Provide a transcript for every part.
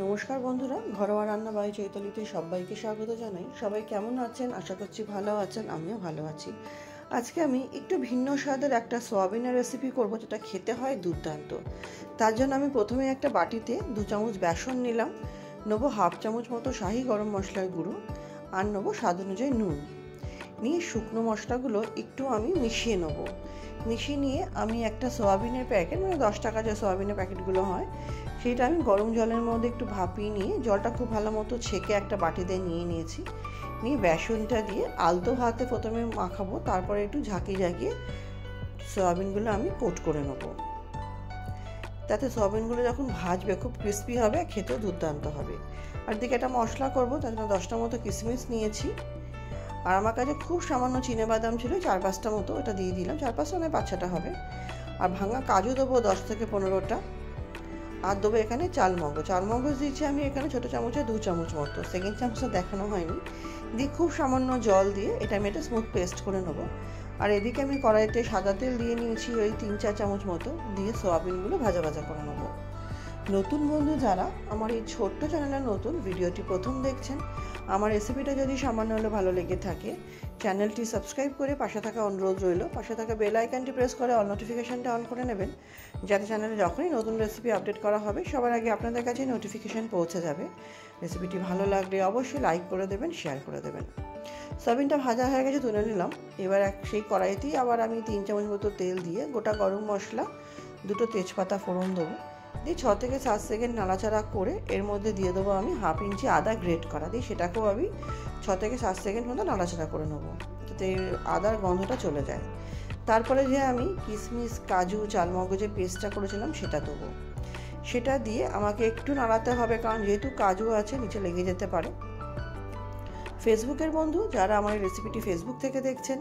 নমস্কার বন্ধুরা, ঘরোয়া রান্না বাই চৈতালিতে সবাইকে স্বাগত জানাই। সবাই কেমন আছেন? আশা করছি ভালো আছেন, আমিও ভালো আছি। আজকে আমি একটু ভিন্ন স্বাদের একটা সোয়াবিনের রেসিপি করব, যেটা খেতে হয় দুর্দান্ত। তার জন্য আমি প্রথমে একটা বাটিতে 2 চামচ বেসন নিলাম, নেবো 1/2 চামচ মতো শাহি গরম মশলার গুঁড়ো, আর নেবো স্বাদ অনুযায়ী নুন। নিয়ে শুকনো মশলাগুলো একটু আমি মিশিয়ে নেবো। মিশিয়ে নিয়ে আমি একটা সোয়াবিনের প্যাকেট, মানে 10 টাকা যে সোয়াবিনের প্যাকেটগুলো হয়, সেটা আমি গরম জলের মধ্যে একটু ভাপিয়ে নিয়ে জলটা খুব ভালো মতো ছেঁকে একটা বাটিতে নিয়ে নিয়েছি। নিয়ে বেসনটা দিয়ে আলতো হাতে প্রথমে মাখাবো, তারপরে একটু ঝাঁকিয়ে ঝাঁকিয়ে সয়াবিনগুলো আমি কোট করে নেবো। তাতে সয়াবিনগুলো যখন ভাজবে খুব ক্রিস্পি হবে, খেতেও দুর্দান্ত হবে। আর দিকে একটা মশলা করবো, তার জন্য 10টা মতো কিশমিশ নিয়েছি। আর আমার কাছে খুব সামান্য চিনেবাদাম ছিল, 4-5টা মতো, ওটা দিয়ে দিলাম। 4-5টা নয়, 5-6টা হবে। আর ভাঙা কাজু দেবো 10 থেকে 15টা। আর দেবো এখানে চালমগজ দিয়েছি আমি এখানে ছোটো চামচে 2 চামচ মতো, সেকেন্ড চামচটা দেখানো হয়নি। দিয়ে খুব সামান্য জল দিয়ে এটা আমি একটা স্মুথ পেস্ট করে নেবো। আর এদিকে আমি কড়াইতে সাদা তেল দিয়ে নিয়েছি ওই 3-4 চামচ মতো, দিয়ে সোয়াবিনগুলো ভাজা ভাজা করে নেবো। নতুন বন্ধু যারা আমার এই ছোট্ট চ্যানেলে নতুন, ভিডিওটি প্রথম দেখছেন, আমার রেসিপিটা যদি সামান্য হলে ভালো লেগে থাকে, চ্যানেলটি সাবস্ক্রাইব করে পাশে থাকা অনুরোধ রইল, পাশে থাকা বেল আইকনটি প্রেস করে অল নোটিফিকেশানটা অন করে নেবেন, যাতে চ্যানেলে যখনই নতুন রেসিপি আপডেট করা হবে সবার আগে আপনাদের কাছে নোটিফিকেশান পৌঁছে যাবে। রেসিপিটি ভালো লাগলে অবশ্যই লাইক করে দেবেন, শেয়ার করে দেবেন। সয়াবিনটা ভাজা হয়ে গেছে, তুলে নিলাম। এবার সেই কড়াইতেই আবার আমি 3 চামচ মতো তেল দিয়ে গোটা গরম মশলা, 2টো তেজপাতা ফোড়ন দেবো। দিয়ে 6 থেকে 7 সেকেন্ড নাড়াচাড়া করে এর মধ্যে দিয়ে দেবো আমি 1/2 ইঞ্চি আদা গ্রেট করা, দিয়ে সেটাকেও আমি 6 থেকে 7 সেকেন্ড মতো নাড়াচাড়া করে নেবো, যাতে আদার গন্ধটা চলে যায়। তারপরে যে আমি কিশমিশ, কাজু, চালমগজের পেস্টটা করেছিলাম সেটা দেবো। সেটা দিয়ে আমাকে একটু নাড়াতে হবে, কারণ যেহেতু কাজু আছে নিচে লেগে যেতে পারে। ফেসবুকের বন্ধু যারা আমার রেসিপিটি ফেসবুক থেকে দেখছেন,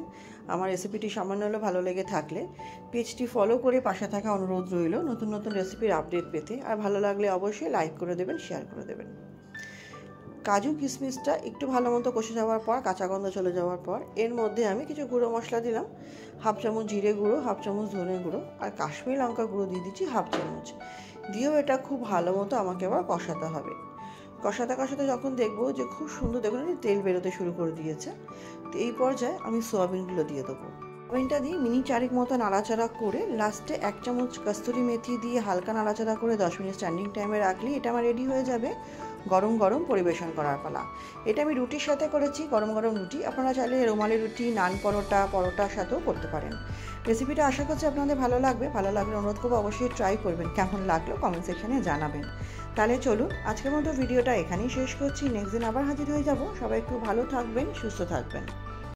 আমার রেসিপিটি সামান্য হলে ভালো লেগে থাকলে পেজটি ফলো করে পাশে থাকা অনুরোধ রইল নতুন নতুন রেসিপির আপডেট পেতে। আর ভালো লাগলে অবশ্যই লাইক করে দেবেন, শেয়ার করে দেবেন। কাজু কিশমিশটা একটু ভালো মতো কষে যাওয়ার পর, কাঁচা গন্ধ চলে যাওয়ার পর, এর মধ্যে আমি কিছু গুঁড়ো মশলা দিলাম। 1/2 চামচ জিরে গুঁড়ো, 1/2 চামচ ধনে গুঁড়ো, আর কাশ্মীরি লঙ্কা গুঁড়ো দিয়ে দিচ্ছি 1/2 চামচ। দিয়েও এটা খুব ভালো মতো আমাকে আবার কষাতে হবে। কষাতে কষাতে যখন দেখবো যে খুব সুন্দর, দেখুন তেল বেরোতে শুরু করে দিয়েছে, তো এই পর্যায়ে আমি সোয়াবিনগুলো দিয়ে দেবো। সোয়াবিনটা দিয়ে মিনিট 4 মতো নাড়াচাড়া করে লাস্টে 1 চামচ কস্তুরি মেথি দিয়ে হালকা নাড়াচাড়া করে 10 মিনিট স্ট্যান্ডিং টাইমে রাখলেই এটা আমার রেডি হয়ে যাবে। গরম গরম পরিবেশন করার পালা। এটা আমি রুটির সাথে করেছি, গরম গরম রুটি। আপনারা চাইলে রুমালি রুটি, নান পরোটার সাথেও করতে পারেন। রেসিপিটা আশা করছি আপনাদের ভালো লাগবে। ভালো লাগলে অনুরোধ করবো অবশ্যই ট্রাই করবেন। কেমন লাগলো কমেন্ট সেকশনে জানাবেন। তাহলে চলুন আজকের মতো ভিডিওটা এখানেই শেষ করছি। নেক্সট দিন আবার হাজির হয়ে যাব। সবাই একটু ভালো থাকবেন, সুস্থ থাকবেন।